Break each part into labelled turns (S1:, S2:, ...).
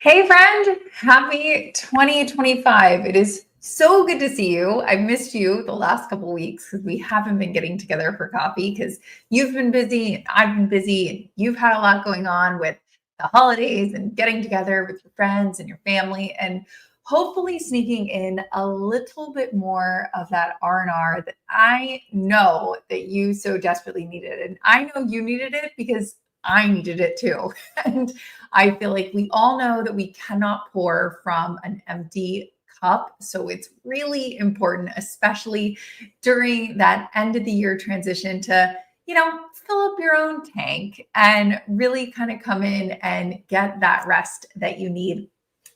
S1: Hey friend, happy 2025. It is so good to see you. I've missed you the last couple of weeks because we haven't been getting together for coffee because you've been busy, I've been busy, and you've had a lot going on with the holidays and getting together with your friends and your family and hopefully sneaking in a little bit more of that R&R that I know that you so desperately needed. And I know you needed it because I needed it too. And I feel like we all know that we cannot pour from an empty cup. So it's really important, especially during that end of the year transition to, fill up your own tank and really kind of come in and get that rest that you need.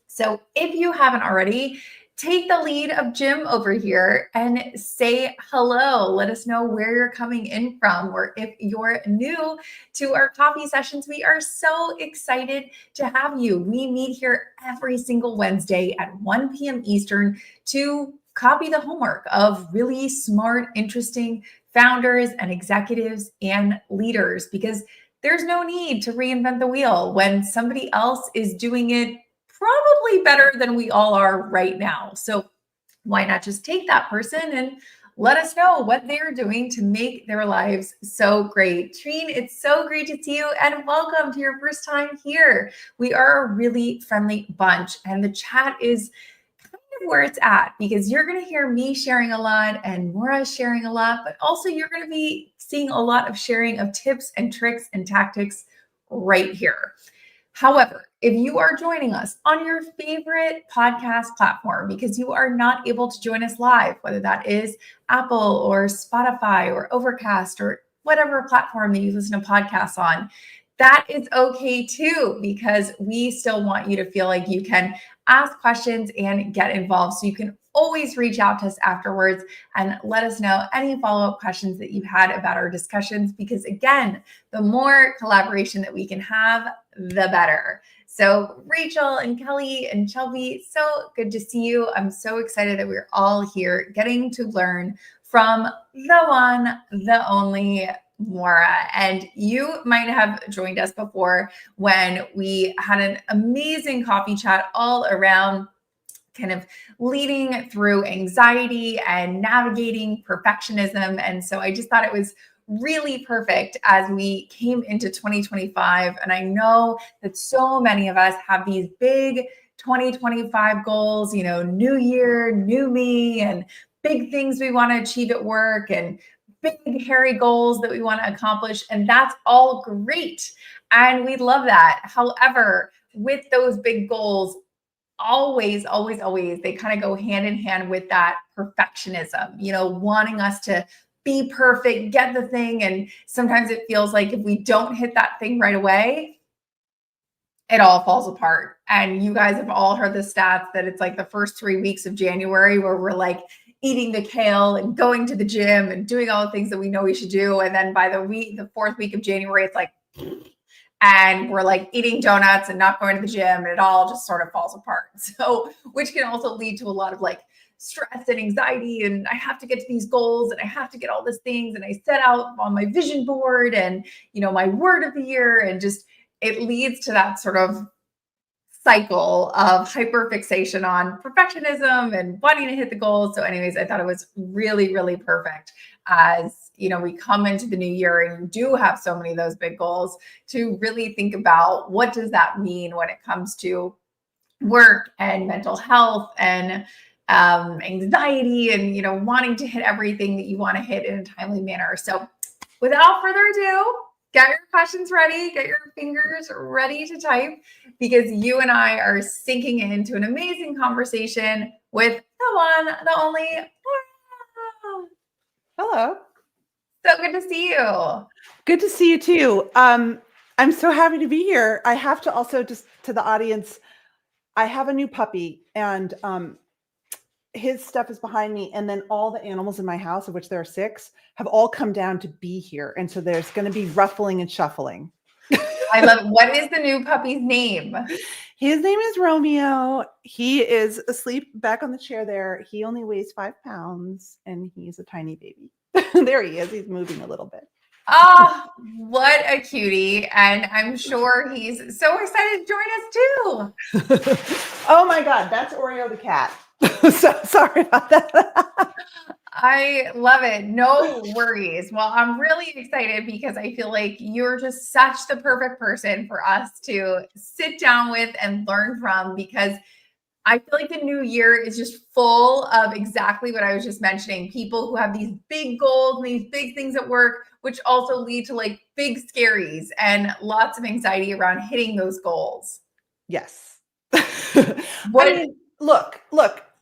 S1: So if you haven't already, take the lead of Jim over here and say hello. Let us know where you're coming in from, or if you're new to our coffee sessions, we are so excited to have you. We meet here every single Wednesday at 1 p.m. Eastern to copy the homework of really smart, interesting founders and executives and leaders, because there's no need to reinvent the wheel when somebody else is doing it probably better than we all are right now. So why not just take that person and let us know what they're doing to make their lives so great. Trine, it's so great to see you and welcome to your first time here. We are a really friendly bunch and the chat is kind of where it's at because you're going to hear me sharing a lot and Morra sharing a lot, but also you're going to be seeing a lot of sharing of tips and tricks and tactics right here. However, if you are joining us on your favorite podcast platform because you are not able to join us live, whether that is Apple or Spotify or Overcast or whatever platform that you listen to podcasts on, that is okay too, because we still want you to feel like you can ask questions and get involved. So you can always reach out to us afterwards and let us know any follow-up questions that you had about our discussions, because again, the more collaboration that we can have, the better. So Rachel and Kelly and Shelby, so good to see you. I'm so excited that we're all here getting to learn from the one, the only Morra. And you might have joined us before when we had an amazing coffee chat all around kind of leading through anxiety and navigating perfectionism. And so I just thought it was really perfect as we came into 2025. And I know that so many of us have these big 2025 goals, new year, new me, and big things we want to achieve at work and big, hairy goals that we want to accomplish. And that's all great. And we love that. However, with those big goals, always, they kind of go hand in hand with that perfectionism, wanting us to be perfect, get the thing. And sometimes it feels like if we don't hit that thing right away, it all falls apart. And you guys have all heard the stats that it's like the first 3 weeks of January where we're like eating the kale and going to the gym and doing all the things that we know we should do. And then by the fourth week of January, it's like, and we're like eating donuts and not going to the gym, and it all just sort of falls apart. So, which can also lead to a lot of like stress and anxiety, and I have to get to these goals and I have to get all these things, and I set out on my vision board and, my word of the year, and just it leads to that sort of cycle of hyperfixation on perfectionism and wanting to hit the goals. So anyways, I thought it was really, really perfect as, we come into the new year and you do have so many of those big goals to really think about what does that mean when it comes to work and mental health and anxiety and, wanting to hit everything that you want to hit in a timely manner. So without further ado, get your questions ready, get your fingers ready to type, because you and I are sinking into an amazing conversation with the one, the only.
S2: Hello.
S1: So good to see you.
S2: Good to see you too. I'm so happy to be here. I have to also, just to the audience, I have a new puppy and his stuff is behind me, and then all the animals in my house, of which there are 6, have all come down to be here. And so there's going to be ruffling and shuffling.
S1: I love it. What is the new puppy's name?
S2: His name is Romeo. He is asleep back on the chair there. He only weighs 5 pounds and he's a tiny baby. There he is. He's moving a little bit.
S1: Oh, what a cutie. And I'm sure he's so excited to join us too.
S2: Oh my God, that's Oreo the cat. So sorry about that.
S1: I love it. No worries. Well, I'm really excited because I feel like you're just such the perfect person for us to sit down with and learn from, because I feel like the new year is just full of exactly what I was just mentioning. People who have these big goals and these big things at work, which also lead to like big scaries and lots of anxiety around hitting those goals.
S2: Yes. I
S1: What
S2: mean, look,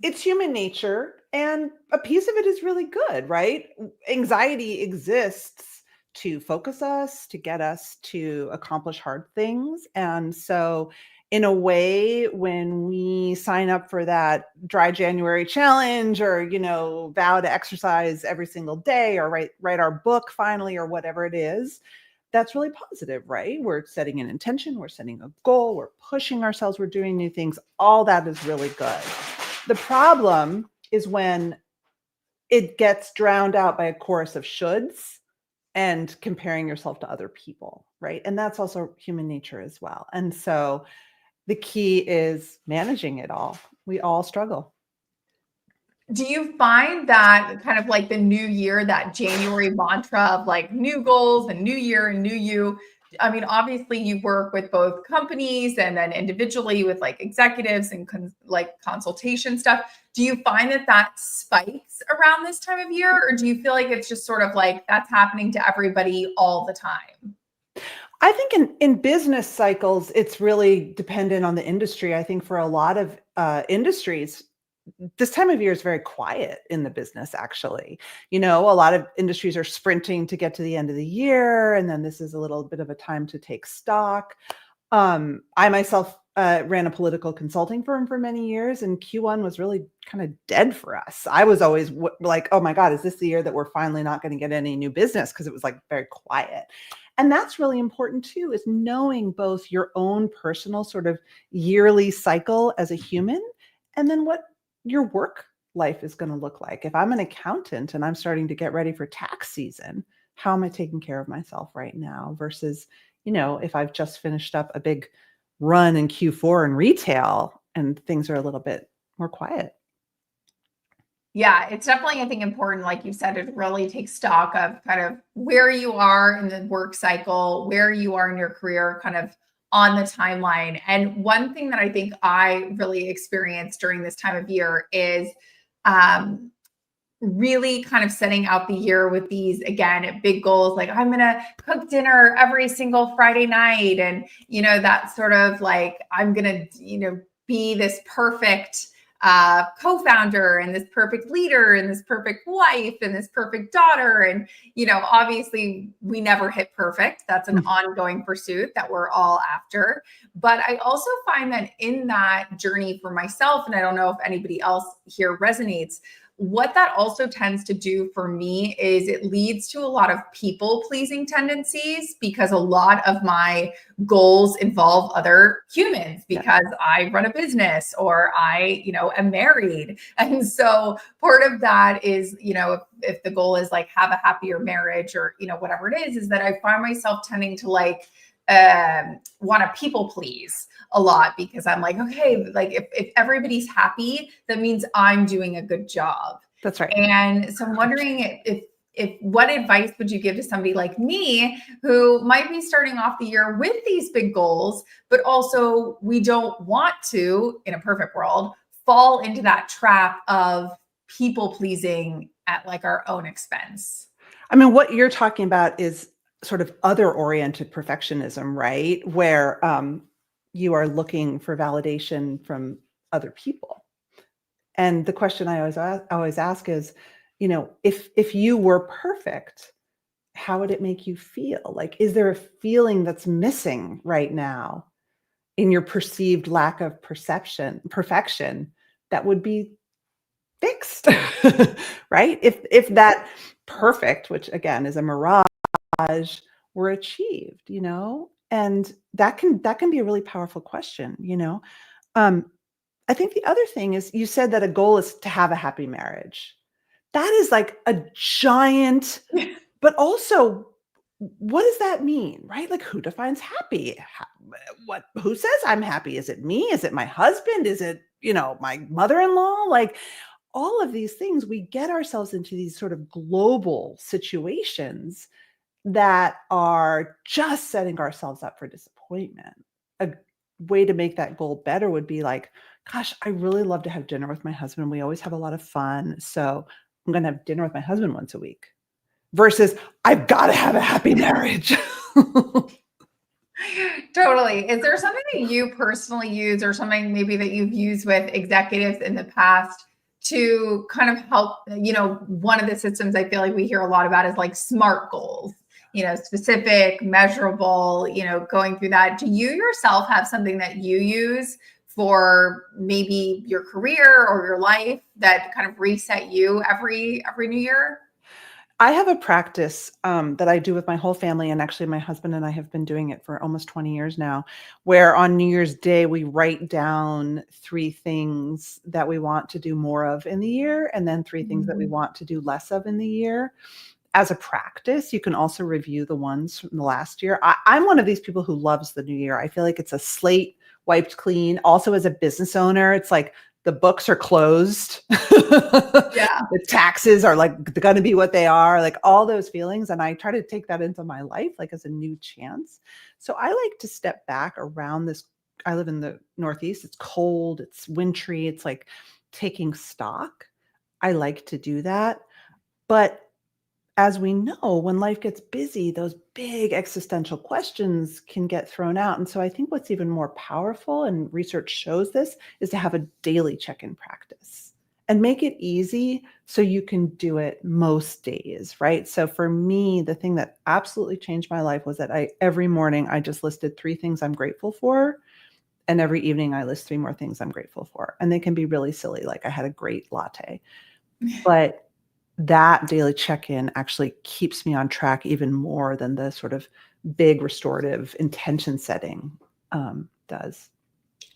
S2: it's human nature, and a piece of it is really good, right? Anxiety exists to focus us, to get us to accomplish hard things. And so, in a way, when we sign up for that dry January challenge, or, vow to exercise every single day, or write our book finally, or whatever it is, that's really positive, right? We're setting an intention, we're setting a goal, we're pushing ourselves, we're doing new things. All that is really good. The problem is when it gets drowned out by a chorus of shoulds and comparing yourself to other people, right? And that's also human nature as well. And so the key is managing it all. We all struggle.
S1: do you find that kind of like the new year, that January mantra of like new goals and new year and new you? I mean, obviously you work with both companies and then individually with like executives and like consultation stuff. Do you find that that spikes around this time of year, or do you feel like it's just sort of like that's happening to everybody all the time?
S2: I think in business cycles, it's really dependent on the industry. I think for a lot of industries, this time of year is very quiet in the business, actually. A lot of industries are sprinting to get to the end of the year, and then this is a little bit of a time to take stock. I myself ran a political consulting firm for many years, and Q1 was really kind of dead for us. I was always like, oh my God, is this the year that we're finally not going to get any new business? Because it was like very quiet. And that's really important too, is knowing both your own personal sort of yearly cycle as a human, and then what your work life is going to look like. If I'm an accountant and I'm starting to get ready for tax season, how am I taking care of myself right now versus, if I've just finished up a big run in Q4 in retail and things are a little bit more quiet.
S1: Yeah, it's definitely, I think, important, like you said, to really take stock of kind of where you are in the work cycle, where you are in your career, kind of on the timeline. And one thing that I think I really experienced during this time of year is um, really kind of setting out the year with these, again, big goals, like I'm going to cook dinner every single Friday night. And, that sort of like, I'm going to, be this perfect co-founder and this perfect leader and this perfect wife and this perfect daughter. And, obviously we never hit perfect. That's an ongoing pursuit that we're all after. But I also find that in that journey for myself, and I don't know if anybody else here resonates, what that also tends to do for me is it leads to a lot of people pleasing tendencies, because a lot of my goals involve other humans, because I run a business or I, am married. And so part of that is, if the goal is like have a happier marriage or, whatever it is that I find myself tending to like want to people please a lot, because I'm like, okay, like if everybody's happy, that means I'm doing a good job.
S2: That's right.
S1: And so I'm wondering if what advice would you give to somebody like me who might be starting off the year with these big goals, but also we don't want to, in a perfect world, fall into that trap of people pleasing at like our own expense?
S2: I mean, what you're talking about is sort of other-oriented perfectionism, right? Where you are looking for validation from other people. And the question I always ask is, if you were perfect, how would it make you feel? Like, is there a feeling that's missing right now in your perceived lack of perfection that would be fixed? Right? If that perfect, which again is a mirage, were achieved, and that can be a really powerful question. I think the other thing is, you said that a goal is to have a happy marriage. That is like a giant, but also what does that mean, right? Like, who defines happy? Who says I'm happy? Is it me? Is it my husband? Is it, my mother-in-law? Like, all of these things, we get ourselves into these sort of global situations that are just setting ourselves up for disappointment. A way to make that goal better would be like, gosh, I really love to have dinner with my husband. We always have a lot of fun. So I'm going to have dinner with my husband once a week versus I've got to have a happy marriage.
S1: Totally. Is there something that you personally use or something maybe that you've used with executives in the past to kind of help? One of the systems I feel like we hear a lot about is like SMART goals, specific, measurable, going through that. Do you yourself have something that you use for maybe your career or your life that kind of reset you every new year?
S2: I have a practice that I do with my whole family, and actually my husband and I have been doing it for almost 20 years now, where on New Year's Day, we write down 3 things that we want to do more of in the year, and then 3 things that we want to do less of in the year. As a practice, you can also review the ones from the last year. I'm one of these people who loves the new year. I feel like it's a slate wiped clean. Also, as a business owner, it's like the books are closed.
S1: Yeah.
S2: The taxes are like going to be what they are, like all those feelings. And I try to take that into my life, like as a new chance. So I like to step back around this. I live in the Northeast. It's cold. It's wintry. It's like taking stock. I like to do that. But as we know, when life gets busy, those big existential questions can get thrown out. And so I think what's even more powerful, and research shows this, is to have a daily check-in practice and make it easy so you can do it most days, right? So for me, the thing that absolutely changed my life was that every morning I just listed 3 things I'm grateful for. And every evening I list 3 more things I'm grateful for. And they can be really silly, like I had a great latte. But that daily check-in actually keeps me on track even more than the sort of big restorative intention setting does.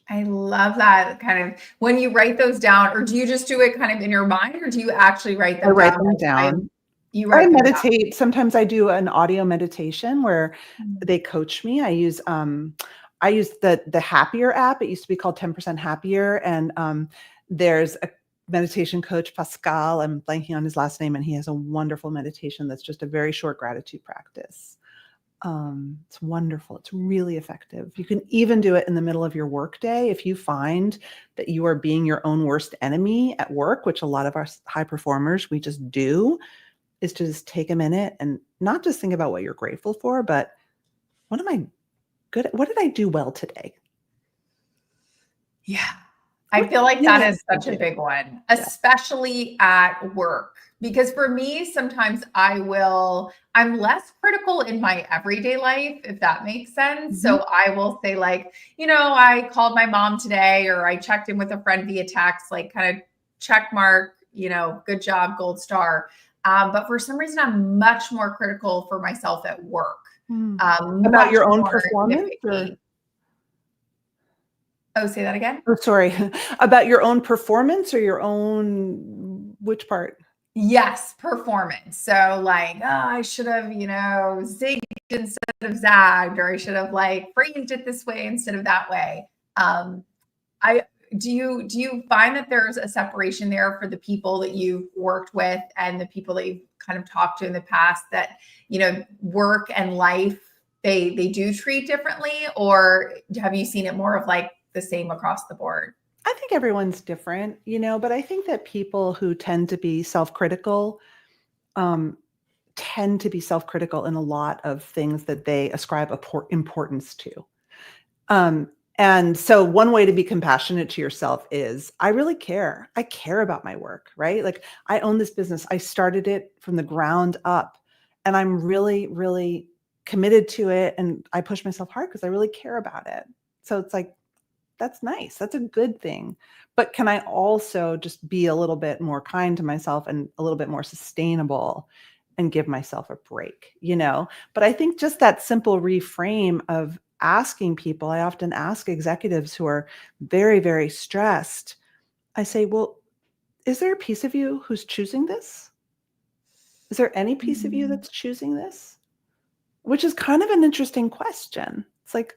S1: I love that kind of when you write those down, or do you just do it kind of in your mind, or do you actually write
S2: I
S1: them
S2: write
S1: down?
S2: them down. I
S1: You write them down.
S2: meditate. Sometimes I do an audio meditation where they coach me. I use the Happier app. It used to be called 10% Happier. And there's a meditation coach, Pascal. I'm blanking on his last name, and he has a wonderful meditation that's just a very short gratitude practice. It's wonderful. It's really effective. You can even do it in the middle of your workday. If you find that you are being your own worst enemy at work, which a lot of our high performers, we just do, is to just take a minute and not just think about what you're grateful for, but what am I good at? What did I do well today?
S1: Yeah. I feel like that is such a big one,
S2: Yeah.
S1: especially at work. Because for me, sometimes I'm less critical in my everyday life, if that makes sense. So I will say, like, I called my mom today, or I checked in with a friend via text, like kind of check mark, good job, gold star. But for some reason, I'm much more critical for myself at work.
S2: About your own performance?
S1: Oh, say that again?
S2: Oh, sorry. About your own performance or your own, which part?
S1: Yes, performance. So like, I should have, zigged instead of zagged, or I should have like phrased it this way instead of that way. Do you find that there's a separation there for the people that you've worked with and the people that you've kind of talked to in the past, that, work and life, they do treat differently, or have you seen it more of like the same across the board?
S2: I think everyone's different, but I think that people who tend to be self-critical tend to be self-critical in a lot of things that they ascribe importance to. And so one way to be compassionate to yourself is, I really care. I care about my work, right? Like, I own this business. I started it from the ground up, and I'm really, really committed to it. And I push myself hard because I really care about it. So it's like, that's nice. That's a good thing. But can I also just be a little bit more kind to myself and a little bit more sustainable and give myself a break, But I think just that simple reframe of asking people, I often ask executives who are very, very stressed, I say, well, is there a piece of you who's choosing this? Is there any piece of you that's choosing this? which is kind of an interesting question. It's like,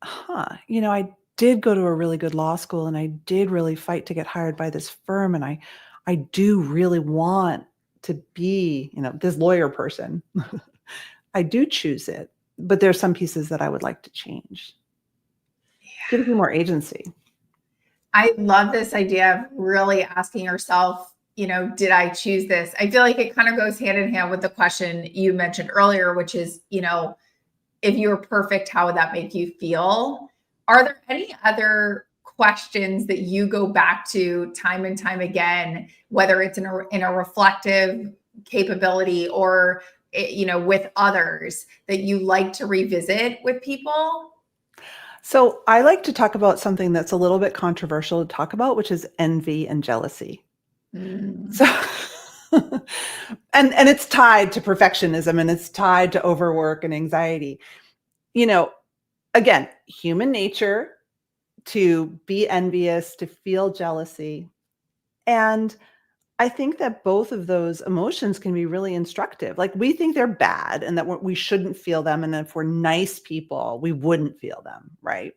S2: I did go to a really good law school and I did really fight to get hired by this firm. And I do really want to be, this lawyer person. I do choose it, but there's some pieces that I would like to change. Yeah. Gives you more agency.
S1: I love this idea of really asking yourself, did I choose this? I feel like it kind of goes hand in hand with the question you mentioned earlier, which is, if you were perfect, how would that make you feel? Are there any other questions that you go back to time and time again, whether it's in a reflective capability or, with others, that you like to revisit with people?
S2: So I like to talk about something that's a little bit controversial to talk about, which is envy and jealousy. So, and it's tied to perfectionism and it's tied to overwork and anxiety. Again, human nature to be envious, to feel jealousy. And I think that both of those emotions can be really instructive. Like we think they're bad and that we shouldn't feel them. And if we're nice people, we wouldn't feel them, right?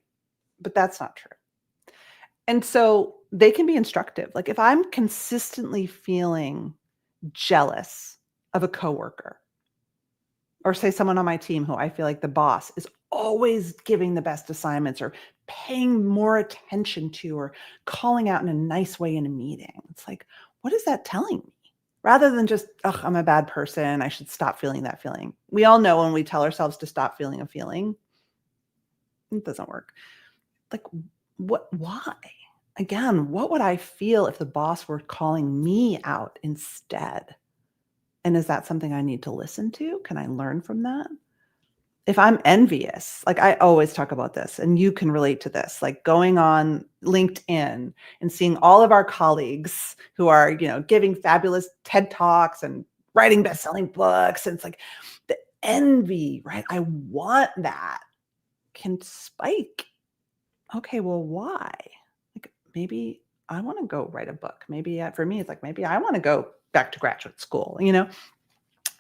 S2: But that's not true. And so they can be instructive. Like if I'm consistently feeling jealous of a coworker, or say someone on my team who I feel like the boss is always giving the best assignments or paying more attention to or calling out in a nice way in a meeting. It's like, what is that telling me? Rather than just, I'm a bad person, I should stop feeling that feeling. We all know when we tell ourselves to stop feeling a feeling, it doesn't work. Like, why? Again, what would I feel if the boss were calling me out instead? And is that something I need to listen to? Can I learn from that? If I'm envious, like I always talk about this, and you can relate to this, like going on LinkedIn and seeing all of our colleagues who are, giving fabulous TED Talks and writing best-selling books. And it's like the envy, right? I want that can spike. Okay, well, why? Like maybe I want to go write a book. Maybe for me, it's like, maybe I want to go back to graduate school,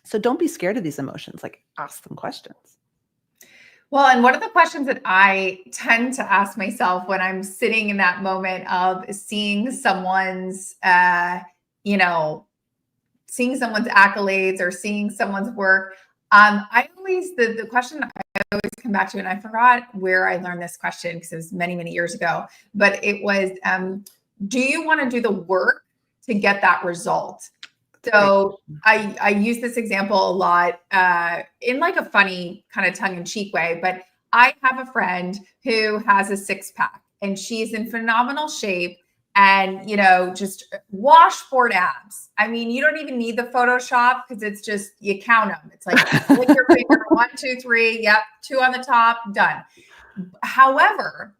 S2: So don't be scared of these emotions, like ask them questions.
S1: Well, and one of the questions that I tend to ask myself when I'm sitting in that moment of seeing someone's, seeing someone's accolades or seeing someone's work, the question I always come back to, and I forgot where I learned this question because it was many, many years ago, but it was, do you want to do the work to get that result? So I use this example a lot in like a funny kind of tongue-in-cheek way, but I have a friend who has a six-pack and she's in phenomenal shape and, just washboard abs. I mean, you don't even need the Photoshop because it's just, you count them. It's like, lick your finger, 1, 2, 3, yep, 2 on the top, done. However,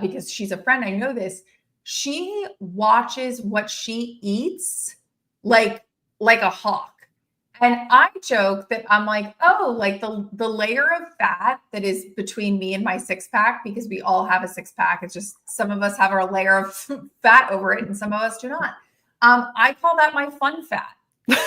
S1: because she's a friend, I know this, she watches what she eats like a hawk. And I joke that I'm like, like the layer of fat that is between me and my six-pack, because we all have a six-pack. It's just some of us have our layer of fat over it and some of us do not. I call that my fun fat. That's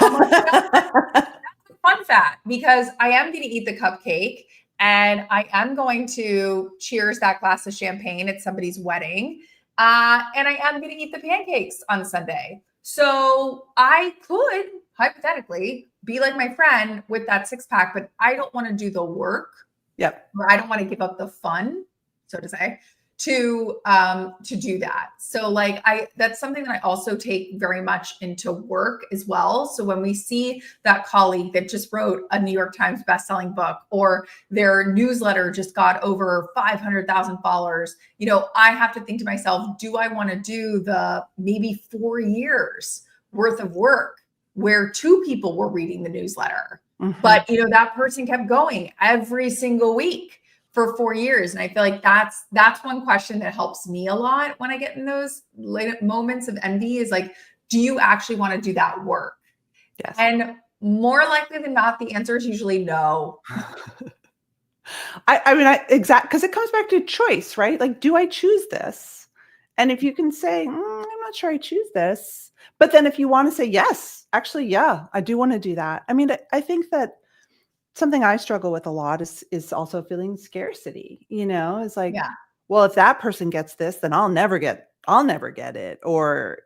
S1: fun fat because I am going to eat the cupcake and I am going to cheers that glass of champagne at somebody's wedding. And I am going to eat the pancakes on Sunday. So I could hypothetically be like my friend with that six-pack, but I don't want to do the work.
S2: Yep.
S1: Or I don't want to give up the fun, so to say, to do that. So like that's something that I also take very much into work as well. So when we see that colleague that just wrote a New York Times bestselling book or their newsletter just got over 500,000 followers, I have to think to myself, do I want to do the maybe 4 years worth of work where 2 people were reading the newsletter, but that person kept going every single week for 4 years. And I feel like that's one question that helps me a lot when I get in those moments of envy is like, do you actually want to do that work?
S2: Yes.
S1: And more likely than not, the answer is usually no.
S2: Exactly. Because it comes back to choice, right? Like, do I choose this? And if you can say, I'm not sure I choose this. But then if you want to say, yes, actually, yeah, I do want to do that. I mean, I think that something I struggle with a lot is also feeling scarcity, it's like,
S1: Yeah.
S2: well, if that person gets this, then I'll never get it. Or,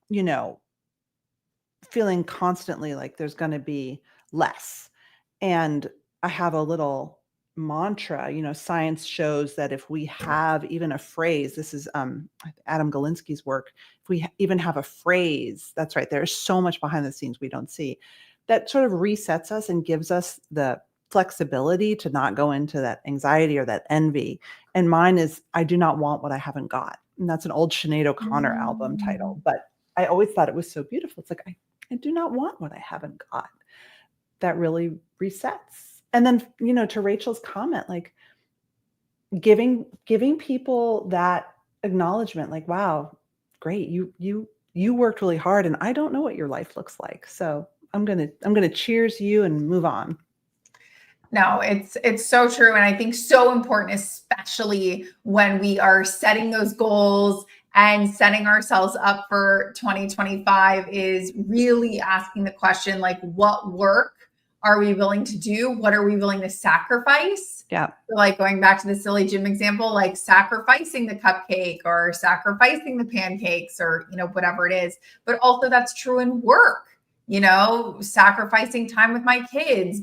S2: you know, feeling constantly like there's going to be less. And I have a little mantra, science shows that if we have even a phrase, this is Adam Galinsky's work, if we even have a phrase, that's right, there's so much behind the scenes we don't see, that sort of resets us and gives us the flexibility to not go into that anxiety or that envy. And mine is, I do not want what I haven't got. And that's an old Sinead O'Connor album title. But I always thought it was so beautiful. It's like, I do not want what I haven't got. That really resets. And then, to Rachel's comment, like giving people that acknowledgement, like, wow, great. You worked really hard and I don't know what your life looks like. So I'm going to cheers you and move on.
S1: No, it's so true. And I think so important, especially when we are setting those goals and setting ourselves up for 2025, is really asking the question, like, what work are we willing to do? What are we willing to sacrifice?
S2: Yeah.
S1: So like going back to the silly gym example, like sacrificing the cupcake or sacrificing the pancakes or, whatever it is. But also that's true in work, sacrificing time with my kids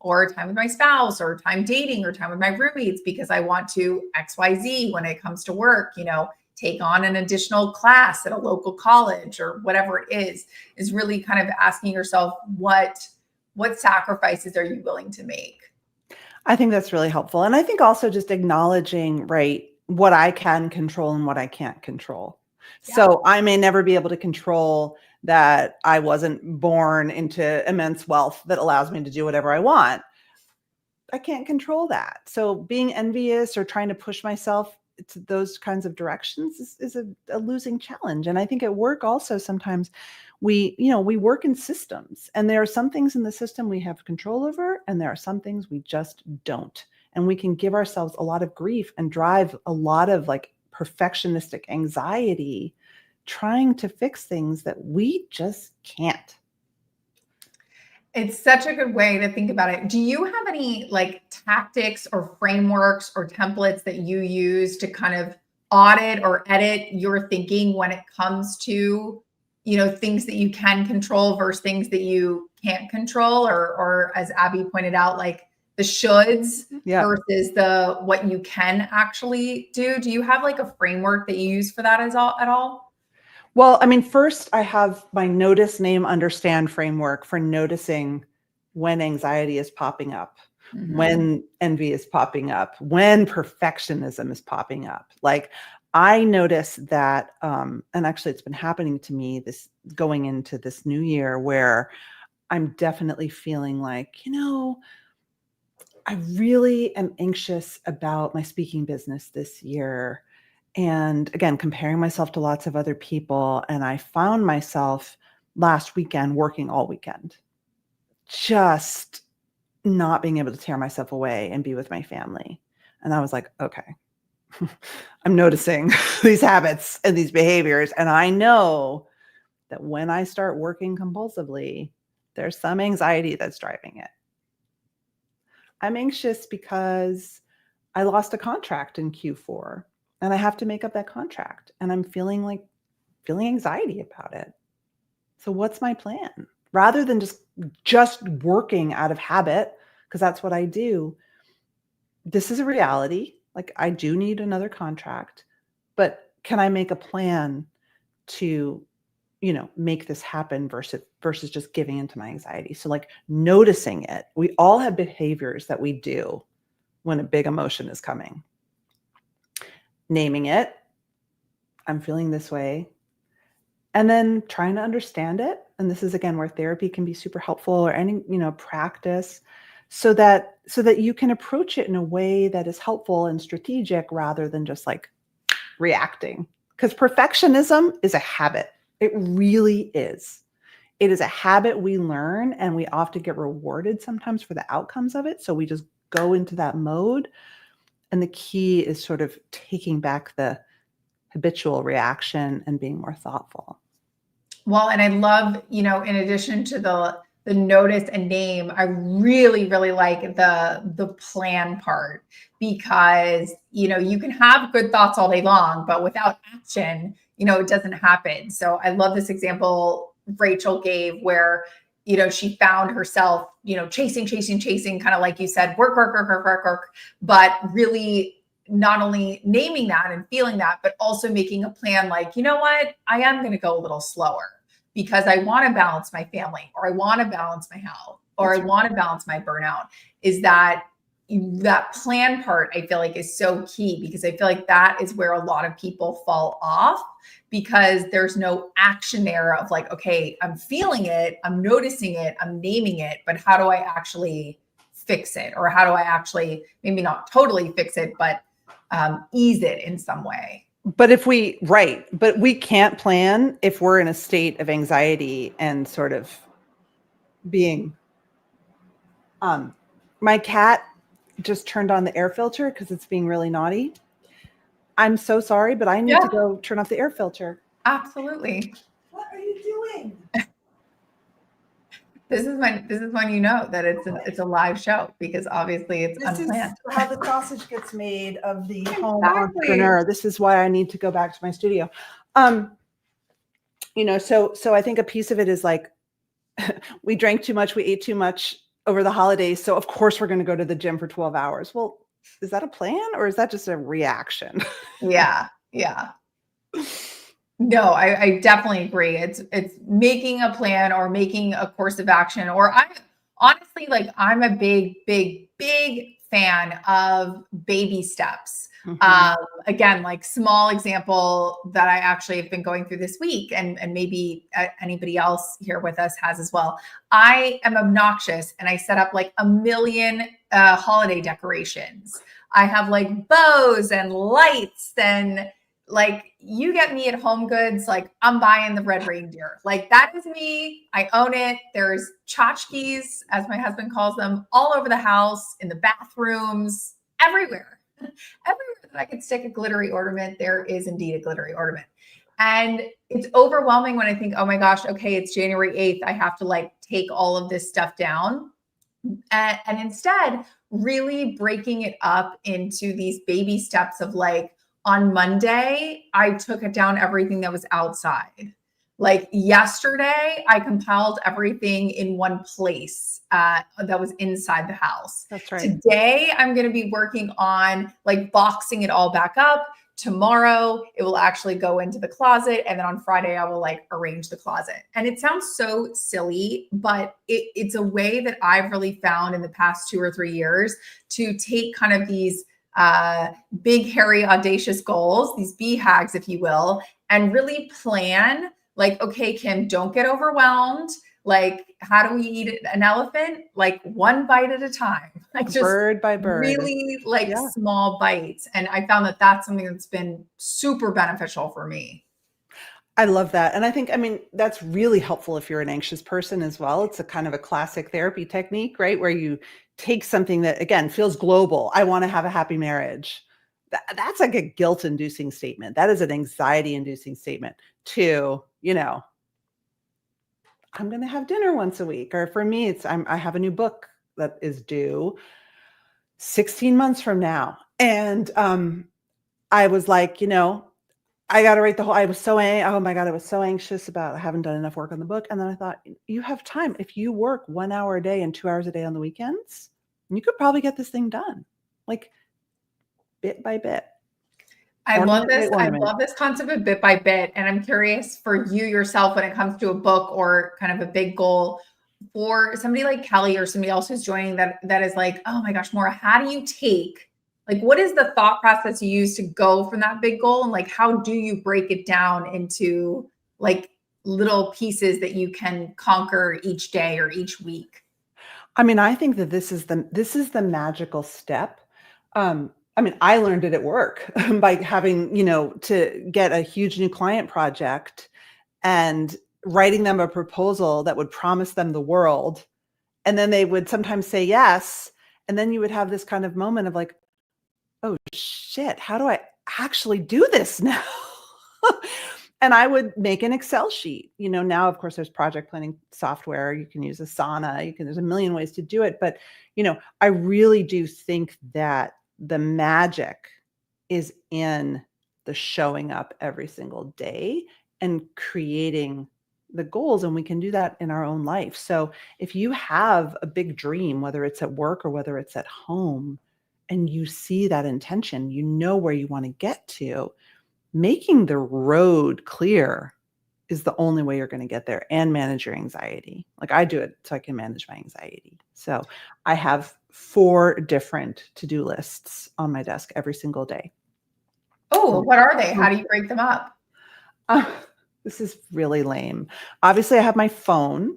S1: or time with my spouse, or time dating, or time with my roommates because I want to XYZ when it comes to work, take on an additional class at a local college or whatever it is really kind of asking yourself, what sacrifices are you willing to make?
S2: I think that's really helpful. And I think also just acknowledging, right, what I can control and what I can't control. Yeah. So I may never be able to control that I wasn't born into immense wealth that allows me to do whatever I want. I can't control that. So being envious or trying to push myself to those kinds of directions is a losing challenge. And I think at work also sometimes we work in systems, and there are some things in the system we have control over, and there are some things we just don't. And we can give ourselves a lot of grief and drive a lot of like perfectionistic anxiety trying to fix things that we just can't.
S1: It's such a good way to think about it. Do you have any like tactics or frameworks or templates that you use to kind of audit or edit your thinking when it comes to, things that you can control versus things that you can't control, or as Abby pointed out, like the shoulds versus the what you can actually do? Do you have like a framework that you use for that at all?
S2: Well, I mean, first I have my notice, name, understand framework for noticing when anxiety is popping up, when envy is popping up, when perfectionism is popping up. Like I notice that, and actually it's been happening to me going into this new year, where I'm definitely feeling like, I really am anxious about my speaking business this year. And again, comparing myself to lots of other people. And I found myself last weekend working all weekend, just not being able to tear myself away and be with my family. And I was like, okay, I'm noticing these habits and these behaviors. And I know that when I start working compulsively, there's some anxiety that's driving it. I'm anxious because I lost a contract in Q4 and I have to make up that contract, and I'm feeling anxiety about it. So what's my plan? Rather than just working out of habit, because that's what I do. This is a reality. Like I do need another contract, but can I make a plan to, make this happen versus just giving into my anxiety? So like noticing it. We all have behaviors that we do when a big emotion is coming. Naming it. I'm feeling this way. And then trying to understand it. And this is again where therapy can be super helpful, or any, practice, so that you can approach it in a way that is helpful and strategic rather than just like reacting. Because perfectionism is a habit. It really is. It is a habit we learn, and we often get rewarded sometimes for the outcomes of it. So we just go into that mode. And the key is sort of taking back the habitual reaction and being more thoughtful.
S1: Well, and I love, in addition to the the notice and name, I really, really like the plan part, because, you know, you can have good thoughts all day long, but without action, you know, it doesn't happen. So I love this example Rachel gave where, you know, she found herself, you know, chasing, kind of like you said, work, but really not only naming that and feeling that, but also making a plan like, you know what, I am going to go a little slower because I want to balance my family, or I want to balance my health, or I want to balance my burnout. Is that plan part, I feel like, is so key, because I feel like that is where a lot of people fall off, because there's no action there of like, okay, I'm feeling it, I'm noticing it, I'm naming it, but how do I actually fix it? Or how do I actually, maybe not totally fix it, but ease it in some way?
S2: But but we can't plan if we're in a state of anxiety and sort of being, my cat just turned on the air filter because it's being really naughty. I'm so sorry, but I need to go turn off the air filter.
S1: Absolutely.
S2: What are you doing?
S1: This is when you know that it's a live show, because obviously it's unplanned.
S2: This is how the sausage gets made of the home entrepreneur. This is why I need to go back to my studio. You know, so I think a piece of it is like, we drank too much, we ate too much over the holidays, so of course we're going to go to the gym for 12 hours. Well, is that a plan, or is that just a reaction?
S1: Yeah. No, I definitely agree. It's making a plan or making a course of action. Or I honestly, like, I'm a big fan of baby steps. Again, like, small example that I actually have been going through this week, and maybe anybody else here with us has as well. I am obnoxious, and I set up like a million holiday decorations. I have like bows and lights, and like, you get me at Home Goods, like, I'm buying the red reindeer. Like, that is me. I own it. There's tchotchkes, as my husband calls them, all over the house, in the bathrooms, everywhere. Everywhere that I could stick a glittery ornament, there is indeed a glittery ornament. And it's overwhelming when I think, oh my gosh, okay, it's January 8th. I have to like take all of this stuff down. And instead, really breaking it up into these baby steps of like, on Monday, I took it down everything that was outside. Like, yesterday, I compiled everything in one place that was inside the house.
S2: That's right.
S1: Today, I'm going to be working on like boxing it all back up. Tomorrow, it will actually go into the closet. And then on Friday, I will like arrange the closet. And it sounds so silly, but it's a way that I've really found in the past 2 or 3 years to take kind of these big, hairy, audacious goals, these BHAGs, if you will, and really plan like, okay, Kim, don't get overwhelmed. Like, how do we eat an elephant? Like, one bite at a time, like just
S2: bird by bird,
S1: really like small bites. And I found that that's something that's been super beneficial for me.
S2: I love that. And I think, I mean, that's really helpful if you're an anxious person as well. It's a kind of a classic therapy technique, right? Where you take something that, again, feels global. I want to have a happy marriage. That's like a guilt-inducing statement. That is an anxiety-inducing statement to, you know, I'm going to have dinner once a week. Or for me, it's I have a new book that is due 16 months from now. And I was like, you know, I got to write the whole, oh my God, I was so anxious about, I haven't done enough work on the book. And then I thought, you have time. If you work 1 hour a day and 2 hours a day on the weekends, you could probably get this thing done, like bit by bit.
S1: I love this. I love this concept of bit by bit. And I'm curious for you yourself, when it comes to a book or kind of a big goal, for somebody like Kelly or somebody else who's joining that is like, oh my gosh, Morra, how do you take, like, what is the thought process you use to go from that big goal? And like, how do you break it down into like little pieces that you can conquer each day or each week?
S2: I mean, I think that this is the magical step. I mean, I learned it at work by having, you know, to get a huge new client project and writing them a proposal that would promise them the world. And then they would sometimes say yes. And then you would have this kind of moment of like, oh shit, how do I actually do this now? And I would make an Excel sheet. Now, of course, there's project planning software. You can use Asana. There's a million ways to do it. But, I really do think that the magic is in the showing up every single day and creating the goals. And we can do that in our own life. So if you have a big dream, whether it's at work or whether it's at home, and you see that intention, where you want to get to, making the road clear is the only way you're going to get there and manage your anxiety. Like I do it so I can manage my anxiety. So I have 4 different to-do lists on my desk every single day.
S1: Oh, what are they? How do you break them up?
S2: This is really lame. Obviously, I have my phone,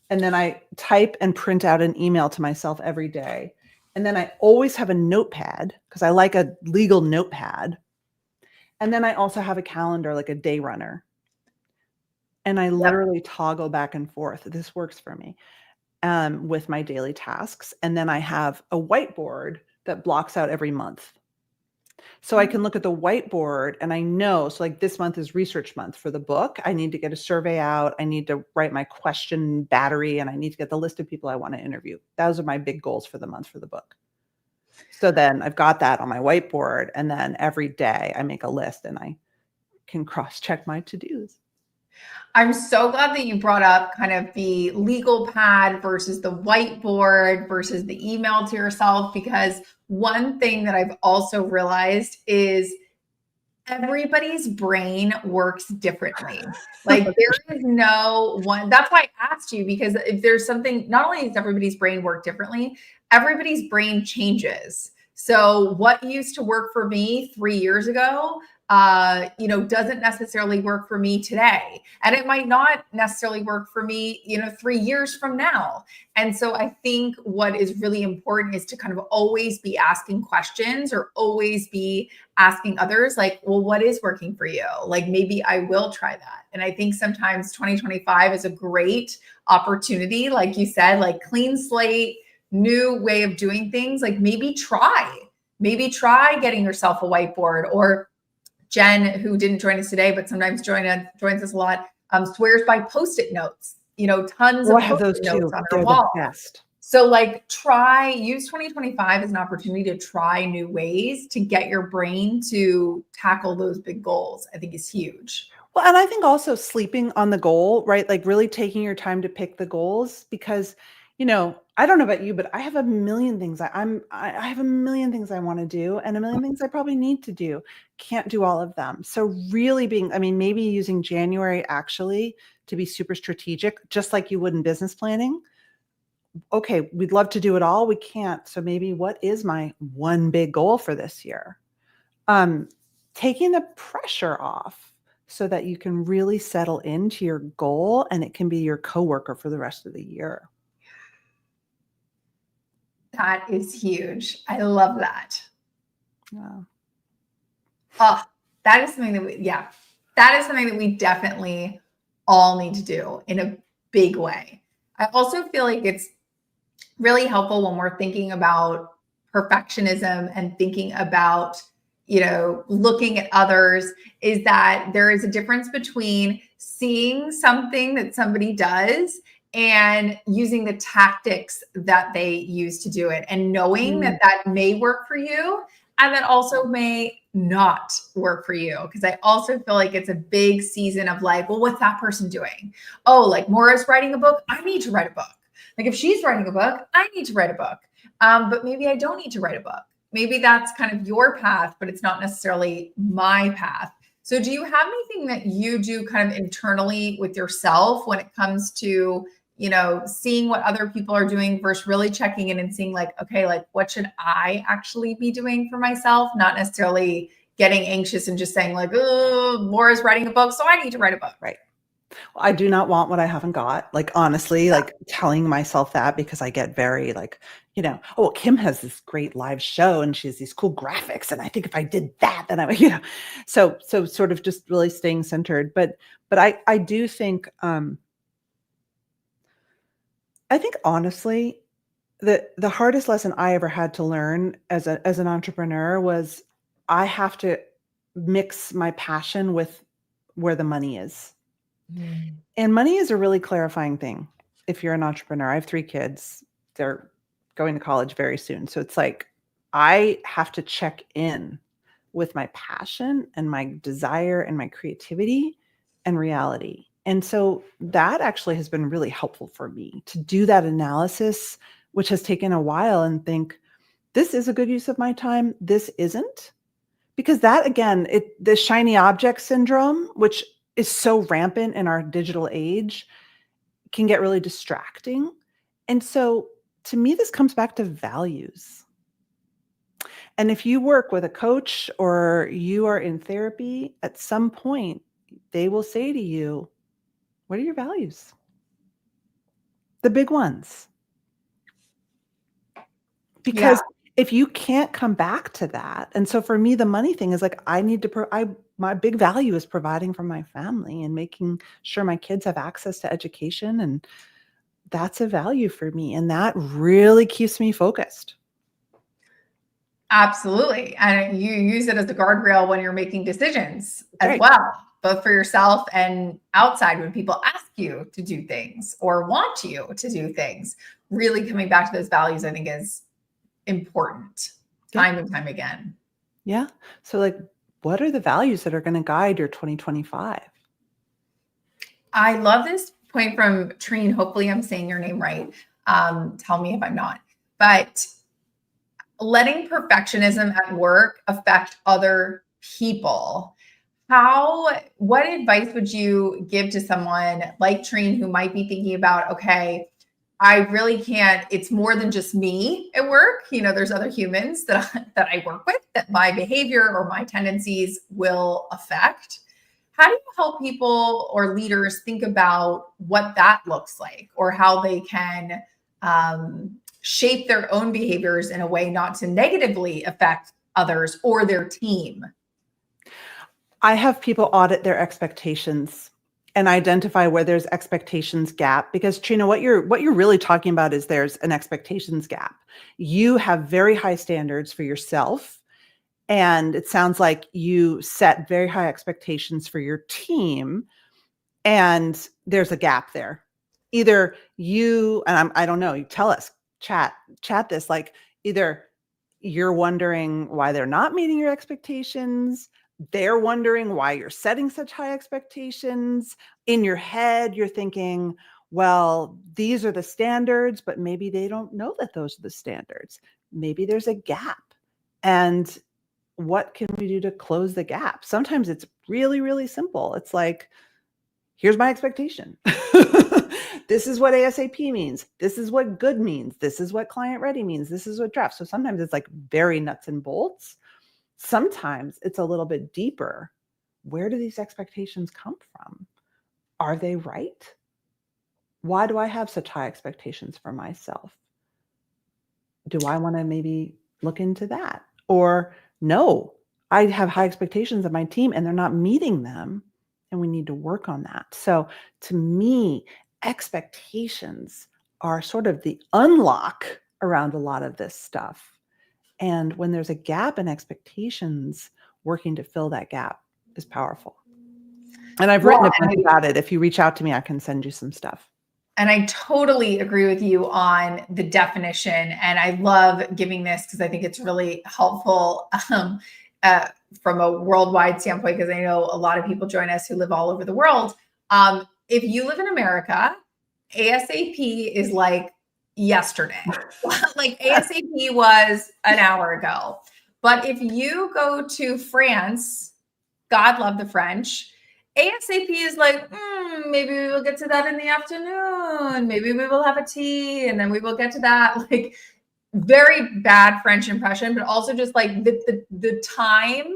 S2: and then I type and print out an email to myself every day. And then I always have a notepad because I like a legal notepad. And then I also have a calendar, like a day runner. And I literally toggle back and forth. This works for me with my daily tasks. And then I have a whiteboard that blocks out every month. So I can look at the whiteboard and I know, so like this month is research month for the book. I need to get a survey out. I need to write my question battery, and I need to get the list of people I want to interview. Those are my big goals for the month for the book. So then I've got that on my whiteboard, and then every day I make a list and I can cross-check my to-dos.
S1: I'm so glad that you brought up kind of the legal pad versus the whiteboard versus the email to yourself, because one thing that I've also realized is everybody's brain works differently. Like there is no one. That's why I asked you, because if there's something, not only does everybody's brain work differently, everybody's brain changes. So what used to work for me 3 years ago, doesn't necessarily work for me today. And it might not necessarily work for me, 3 years from now. And so I think what is really important is to kind of always be asking questions, or always be asking others, like, well, what is working for you? Like, maybe I will try that. And I think sometimes 2025 is a great opportunity. Like you said, like clean slate, new way of doing things. Like maybe try getting yourself a whiteboard. Or Jen, who didn't join us today, but sometimes joins us a lot, swears by Post-it notes, tons of Post-it notes on her wall. So like use 2025 as an opportunity to try new ways to get your brain to tackle those big goals. I think is huge.
S2: Well, and I think also sleeping on the goal, right? Like really taking your time to pick the goals, because I don't know about you, but I have a million things. I have a million things I want to do, and a million things I probably need to do. Can't do all of them. So really maybe using January actually to be super strategic, just like you would in business planning. Okay, we'd love to do it all. We can't. So maybe what is my one big goal for this year? Taking the pressure off so that you can really settle into your goal, and it can be your coworker for the rest of the year.
S1: That is huge. I love that.
S2: Yeah.
S1: Oh, that is something that we definitely all need to do in a big way. I also feel like it's really helpful when we're thinking about perfectionism and thinking about, looking at others, is that there is a difference between seeing something that somebody does and using the tactics that they use to do it, and knowing that may work for you and that also may not work for you. Because I also feel like it's a big season of like, well, what's that person doing? Oh, like Morra's writing a book, I need to write a book. Like if she's writing a book, I need to write a book. But maybe I don't need to write a book. Maybe that's kind of your path, but it's not necessarily my path. So do you have anything that you do kind of internally with yourself when it comes to, seeing what other people are doing versus really checking in and seeing like, okay, like what should I actually be doing for myself? Not necessarily getting anxious and just saying like, oh, Morra's writing a book, so I need to write a book.
S2: Right. Well, I do not want what I haven't got. Like, honestly, like telling myself that, because I get very like, oh, Kim has this great live show and she has these cool graphics. And I think if I did that, then I would, so sort of just really staying centered. But I do think, I think honestly, the hardest lesson I ever had to learn as an entrepreneur was I have to mix my passion with where the money is.
S1: Mm.
S2: And money is a really clarifying thing. If you're an entrepreneur, I have 3 kids. They're going to college very soon. So it's like, I have to check in with my passion and my desire and my creativity and reality. And so that actually has been really helpful for me to do that analysis, which has taken a while, and think, this is a good use of my time. This isn't. Because that, again, the shiny object syndrome, which is so rampant in our digital age, can get really distracting. And so to me, this comes back to values. And if you work with a coach or you are in therapy, at some point, they will say to you, what are your values? The big ones. Because if you can't come back to that, and so for me, the money thing is like, I need to, my big value is providing for my family and making sure my kids have access to education. And that's a value for me. And that really keeps me focused.
S1: Absolutely. And you use it as a guardrail when you're making decisions as
S2: Right.
S1: well, both for yourself and outside when people ask you to do things or want you to do things. Really coming back to those values, I think, is important time and time again.
S2: Yeah. So like, what are the values that are going to guide your 2025?
S1: I love this point from Trine. Hopefully I'm saying your name right. Tell me if I'm not. But letting perfectionism at work affect other people. What advice would you give to someone like Trine who might be thinking about, okay, I really can't, it's more than just me at work. There's other humans that I work with that my behavior or my tendencies will affect. How do you help people or leaders think about what that looks like, or how they can shape their own behaviors in a way not to negatively affect others or their team?
S2: I have people audit their expectations and identify where there's expectations gap, because Trina, what you're really talking about is there's an expectations gap. You have very high standards for yourself, and it sounds like you set very high expectations for your team, and there's a gap there. Either you, and I don't know, you tell us, chat this, like either you're wondering why they're not meeting your expectations, they're wondering why you're setting such high expectations. In your head, you're thinking, well, these are the standards, but maybe they don't know that those are the standards. Maybe there's a gap. And what can we do to close the gap? Sometimes it's really, really simple. It's like, here's my expectation. This is what ASAP means. This is what good means. This is what client ready means. This is what draft. So sometimes it's like very nuts and bolts. Sometimes it's a little bit deeper. Where do these expectations come from? Are they right? Why do I have such high expectations for myself? Do I want to maybe look into that? Or no, I have high expectations of my team and they're not meeting them, and we need to work on that. So to me, expectations are sort of the unlock around a lot of this stuff. And when there's a gap in expectations, working to fill that gap is powerful. And I've written a bunch about it. If you reach out to me, I can send you some stuff.
S1: And I totally agree with you on the definition. And I love giving this because I think it's really helpful from a worldwide standpoint, because I know a lot of people join us who live all over the world. If you live in America, ASAP is like yesterday. Like ASAP was an hour ago. But if you go to France, God love the French, ASAP is like, maybe we will get to that in the afternoon. Maybe we will have a tea and then we will get to that. Like, very bad French impression, but also just like the time.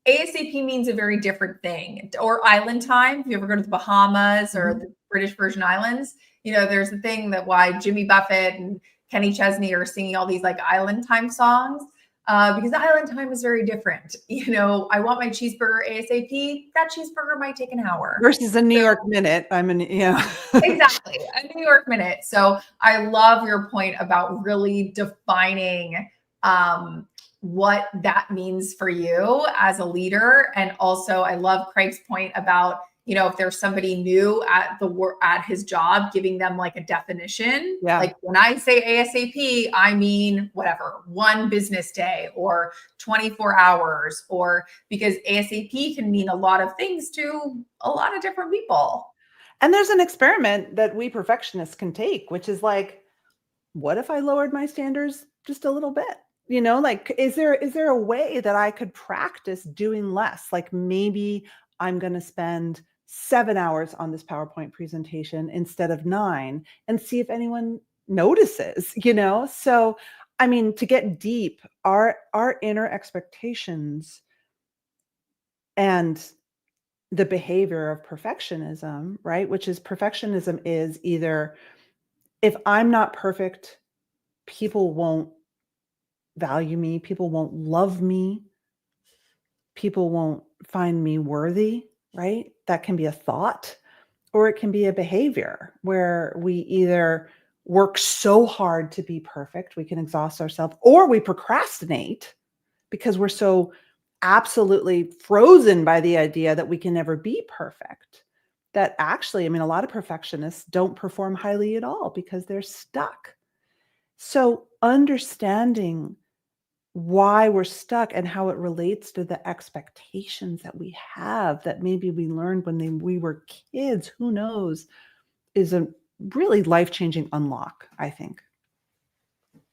S1: ASAP means a very different thing. Or island time. If you ever go to the Bahamas or the British Virgin Islands, there's a thing that why Jimmy Buffett and Kenny Chesney are singing all these like island time songs. Because the island time is very different. I want my cheeseburger ASAP. That cheeseburger might take an hour.
S2: Versus a New York minute.
S1: Exactly. A New York minute. So I love your point about really defining what that means for you as a leader. And also I love Craig's point about, if there's somebody new at at his job, giving them like a definition.
S2: Yeah.
S1: Like when I say ASAP, I mean whatever, 1 business day or 24 hours, or because ASAP can mean a lot of things to a lot of different people.
S2: And there's an experiment that we perfectionists can take, which is like, what if I lowered my standards just a little bit? Like, is there a way that I could practice doing less? Like maybe I'm going to spend 7 hours on this PowerPoint presentation instead of 9 and see if anyone notices, So, I mean, to get deep, our inner expectations and the behavior of perfectionism, right? Which is perfectionism is either, if I'm not perfect, people won't value me, people won't love me, people won't find me worthy, right? That can be a thought, or it can be a behavior where we either work so hard to be perfect, we can exhaust ourselves, or we procrastinate because we're so absolutely frozen by the idea that we can never be perfect. That actually, I mean, a lot of perfectionists don't perform highly at all because they're stuck. So understanding why we're stuck and how it relates to the expectations that we have that maybe we learned when we were kids, who knows, is a really life-changing unlock, I think.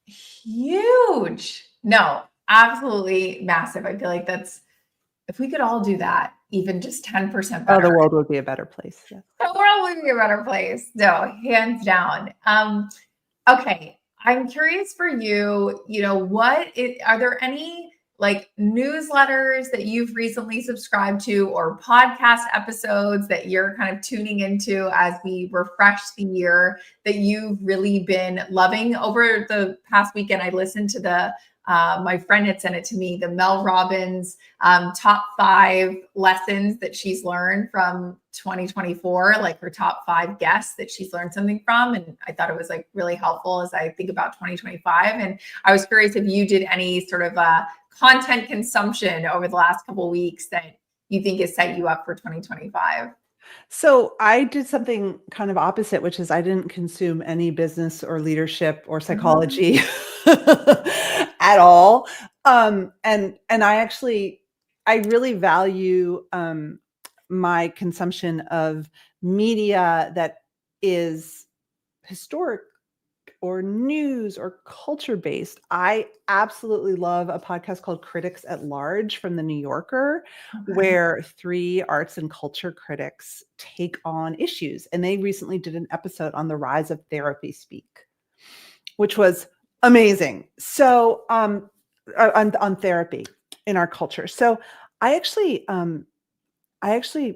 S1: Huge. No, absolutely massive. I feel like if we could all do that, even just 10% better.
S2: Oh, the world would be a better place. Yeah.
S1: The world would be a better place. No, hands down. Okay. I'm curious for you, are there any like newsletters that you've recently subscribed to or podcast episodes that you're kind of tuning into as we refresh the year that you've really been loving? Over the past weekend, I listened to my friend had sent it to me, the Mel Robbins top 5 lessons that she's learned from 2024, like her top 5 guests that she's learned something from. And I thought it was like really helpful as I think about 2025. And I was curious if you did any sort of content consumption over the last couple of weeks that you think has set you up for 2025.
S2: So I did something kind of opposite, which is I didn't consume any business or leadership or psychology at all. And I really value my consumption of media that is historic or news or culture based. I absolutely love a podcast called Critics at Large from the New Yorker, where 3 arts and culture critics take on issues. And they recently did an episode on the rise of therapy speak, which was amazing. So on therapy in our culture. So I actually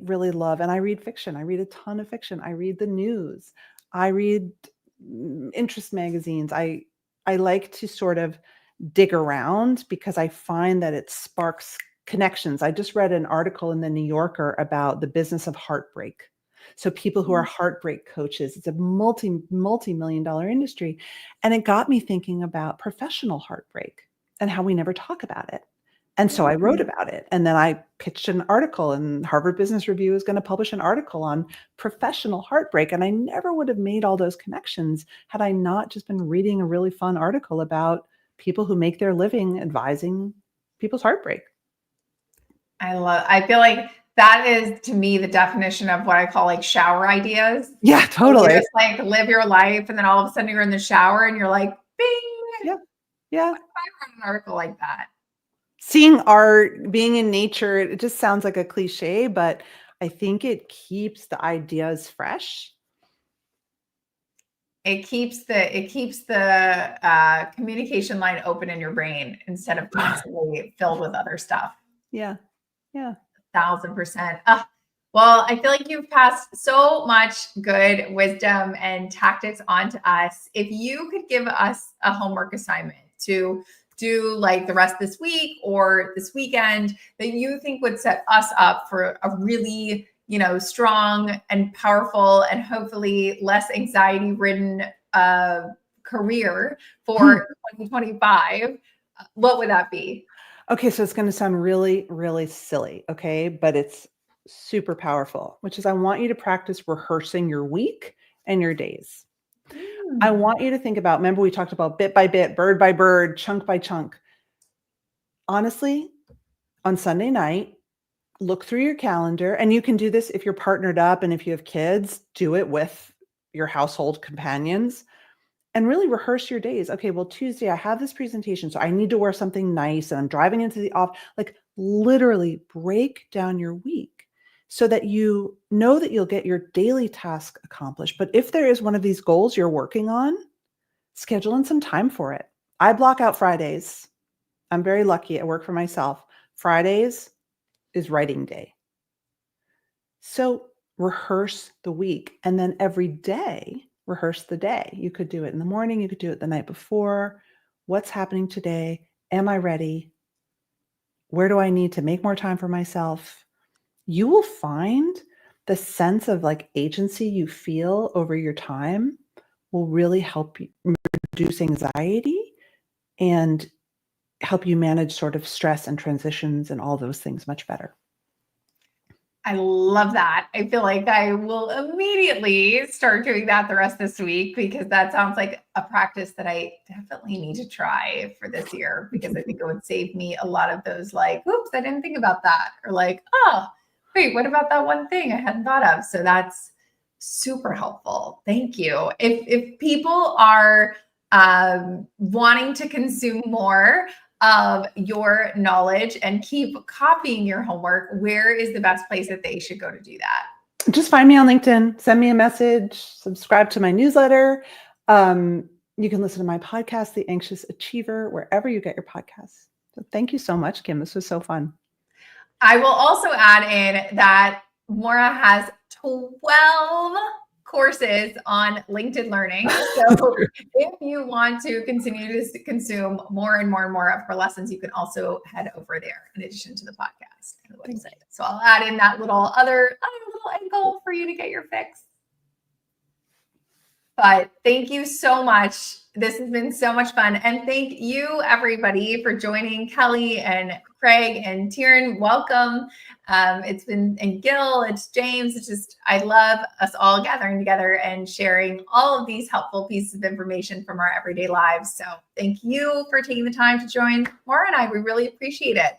S2: really love, and I read fiction. I read a ton of fiction. I read the news. I read interest magazines. I like to sort of dig around because I find that it sparks connections. I just read an article in the New Yorker about the business of heartbreak. So people who are heartbreak coaches, it's a multi-million dollar industry. And it got me thinking about professional heartbreak and how we never talk about it. And so I wrote about it. And then I pitched an article, and Harvard Business Review is going to publish an article on professional heartbreak. And I never would have made all those connections had I not just been reading a really fun article about people who make their living advising people's heartbreak.
S1: I feel like that is, to me, the definition of what I call like shower ideas.
S2: Yeah, totally.
S1: You just like live your life, and then all of a sudden you're in the shower and you're like, bing.
S2: Yeah.
S1: I wrote an article like that.
S2: Seeing art, being in nature, it just sounds like a cliche, but I think it keeps the ideas fresh.
S1: It keeps the communication line open in your brain instead of constantly filled with other stuff.
S2: Yeah.
S1: 1,000%. Well, I feel like you've passed so much good wisdom and tactics on to us. If you could give us a homework assignment to do like the rest of this week or this weekend that you think would set us up for a really, strong and powerful and hopefully less anxiety ridden career for 2025, What would that be?
S2: Okay, so it's going to sound really, really silly, okay? But it's super powerful, which is I want you to practice rehearsing your week and your days. I
S1: Mm.
S2: want you to think about, remember we talked about bit by bit, bird by bird, chunk by chunk. Honestly, on Sunday night, look through your calendar, and you can do this if you're partnered up and if you have kids, do it with your household companions. And really rehearse your days. Okay, well, Tuesday, I have this presentation, so I need to wear something nice and I'm driving into the office. Like literally break down your week so that you know that you'll get your daily task accomplished. But if there is one of these goals you're working on, schedule in some time for it. I block out Fridays. I'm very lucky. I work for myself. Fridays is writing day. So rehearse the week, and then every day, rehearse the day. You could do it in the morning. You could do it the night before. What's happening today? Am I ready? Where do I need to make more time for myself? You will find the sense of like agency you feel over your time will really help you reduce anxiety and help you manage sort of stress and transitions and all those things much better.
S1: I love that. I feel like I will immediately start doing that the rest of this week because that sounds like a practice that I definitely need to try for this year because I think it would save me a lot of those like, oops, I didn't think about that. Or like, oh, wait, what about that one thing I hadn't thought of? So that's super helpful. Thank you. If people are wanting to consume more of your knowledge and keep copying your homework, where is the best place that they should go to do that?
S2: Just find me on LinkedIn, send me a message, subscribe to my newsletter. You can listen to my podcast, The Anxious Achiever, wherever you get your podcasts. So thank you so much, Kim. This was so fun.
S1: I will also add in that Morra has 12 courses on LinkedIn Learning. So if you want to continue to consume more and more and more of her lessons, you can also head over there in addition to the podcast and the website. So I'll add in that little other little angle for you to get your fix. But thank you so much. This has been so much fun. And thank you, everybody, for joining. Kelly and Craig and Tieran, welcome. It's been, and Gil, it's James. It's just, I love us all gathering together and sharing all of these helpful pieces of information from our everyday lives. So thank you for taking the time to join Morra and I. We really appreciate it.